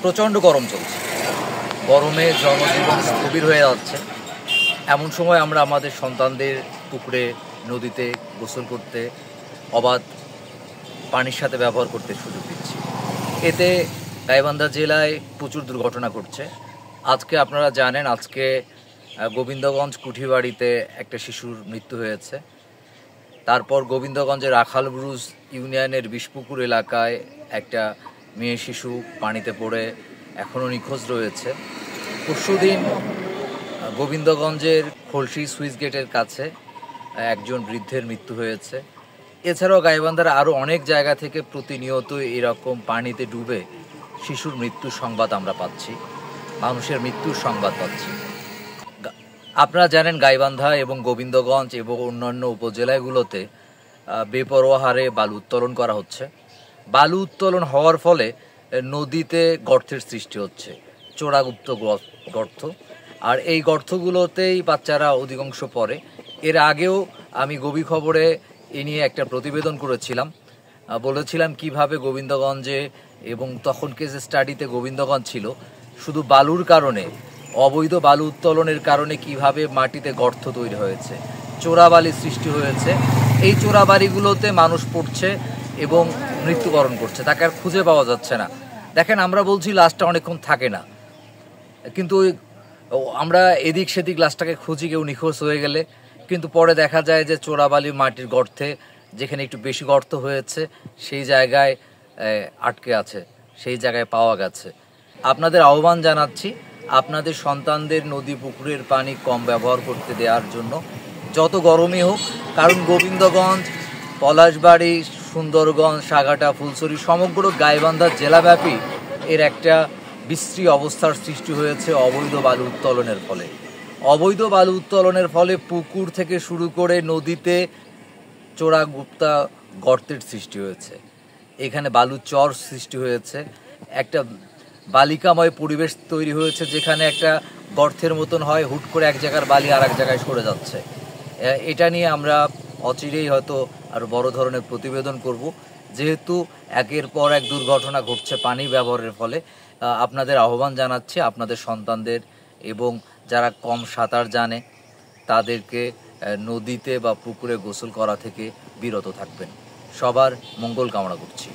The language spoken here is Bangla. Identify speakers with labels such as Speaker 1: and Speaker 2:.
Speaker 1: প্রচণ্ড গরম চলছে, গরমে জনজীবন স্থবির হয়ে যাচ্ছে। এমন সময় আমরা আমাদের সন্তানদের পুকুরে নদীতে গোসল করতে, অবাধ পানির সাথে ব্যবহার করতে সুযোগ দিচ্ছি। এতে গাইবান্ধা জেলায় প্রচুর দুর্ঘটনা ঘটছে। আজকে আপনারা জানেন, আজকে গোবিন্দগঞ্জ কুঠিবাড়িতে একটা শিশুর মৃত্যু হয়েছে। তারপর গোবিন্দগঞ্জের রাখালব্রুজ ইউনিয়নের বিষপুকুর এলাকায় একটা মেয়ে শিশু পানিতে পড়ে এখনও নিখোঁজ রয়েছে। পরশুদিন গোবিন্দগঞ্জের খলসি সুইচ গেটের কাছে একজন বৃদ্ধের মৃত্যু হয়েছে। এছাড়াও গাইবান্ধার আরও অনেক জায়গা থেকে প্রতিনিয়ত এরকম পানিতে ডুবে শিশুর মৃত্যুর সংবাদ আমরা পাচ্ছি, মানুষের মৃত্যুর সংবাদ পাচ্ছি। আপনারা জানেন, গাইবান্ধা এবং গোবিন্দগঞ্জ এবং অন্যান্য উপজেলাগুলোতে বেপরোয়া হারে বালু উত্তোলন করা হচ্ছে। বালু উত্তোলন হওয়ার ফলে নদীতে গর্তের সৃষ্টি হচ্ছে, চোরাগুপ্ত গর্ত। আর এই গর্তগুলোতেই বাচ্চারা অধিকাংশ পড়ে। এর আগেও আমি গভীর খবরে এ নিয়ে একটা প্রতিবেদন করেছিলাম, বলেছিলাম কিভাবে গোবিন্দগঞ্জে এবং তখন কেস স্টাডিতে গোবিন্দগঞ্জ ছিল, শুধু বালুর কারণে, অবৈধ বালু উত্তোলনের কারণে কিভাবে মাটিতে গর্ত তৈরি হয়েছে, চোরাবালি সৃষ্টি হয়েছে। এই চোরাবালিগুলোতে মানুষ পড়ছে এবং মৃত্যুবরণ করছে, তাকে আর খুঁজে পাওয়া যাচ্ছে না। দেখেন, আমরা বলছি লাশটা অনেকক্ষণ থাকে না, কিন্তু আমরা এদিক সেদিক লাশটাকে খুঁজি, কেউ নিখোঁজ হয়ে গেলে, কিন্তু পরে দেখা যায় যে চোরাবালি মাটির গর্তে, যেখানে একটু বেশি গর্ত হয়েছে সেই জায়গায় আটকে আছে, সেই জায়গায় পাওয়া গেছে। আপনাদের আহ্বান জানাচ্ছি, আপনাদের সন্তানদের নদী পুকুরের পানি কম ব্যবহার করতে দেওয়ার জন্য, যত গরমই হোক। কারণ গোবিন্দগঞ্জ, পলাশবাড়ি, সুন্দরগঞ্জ, সাগাটা, ফুলছড়ি, সমগ্র গাইবান্ধা জেলাব্যাপী এর একটা বিশ্রী অবস্থার সৃষ্টি হয়েছে অবৈধ বালু উত্তোলনের ফলে। অবৈধ বালু উত্তোলনের ফলে পুকুর থেকে শুরু করে নদীতে চোরাগুপ্তা গর্তের সৃষ্টি হয়েছে, এখানে বালুর চর সৃষ্টি হয়েছে, একটা বালিকাময় পরিবেশ তৈরি হয়েছে, যেখানে একটা গর্তের মতন হয়, হুট করে এক জায়গার বালি আর এক জায়গায় সরে যাচ্ছে। এটা নিয়ে আমরা অচিরেই হয়তো আরও বড় ধরনের প্রতিবেদন করব, যেহেতু একের পর এক দুর্ঘটনা ঘটছে পানি ব্যবহারের ফলে। আপনাদের আহ্বান জানাচ্ছি, আপনাদের সন্তানদের এবং যারা কম সাঁতার জানে তাদেরকে নদীতে বা পুকুরে গোসল করা থেকে বিরত থাকবেন। সবার মঙ্গল কামনা করছি।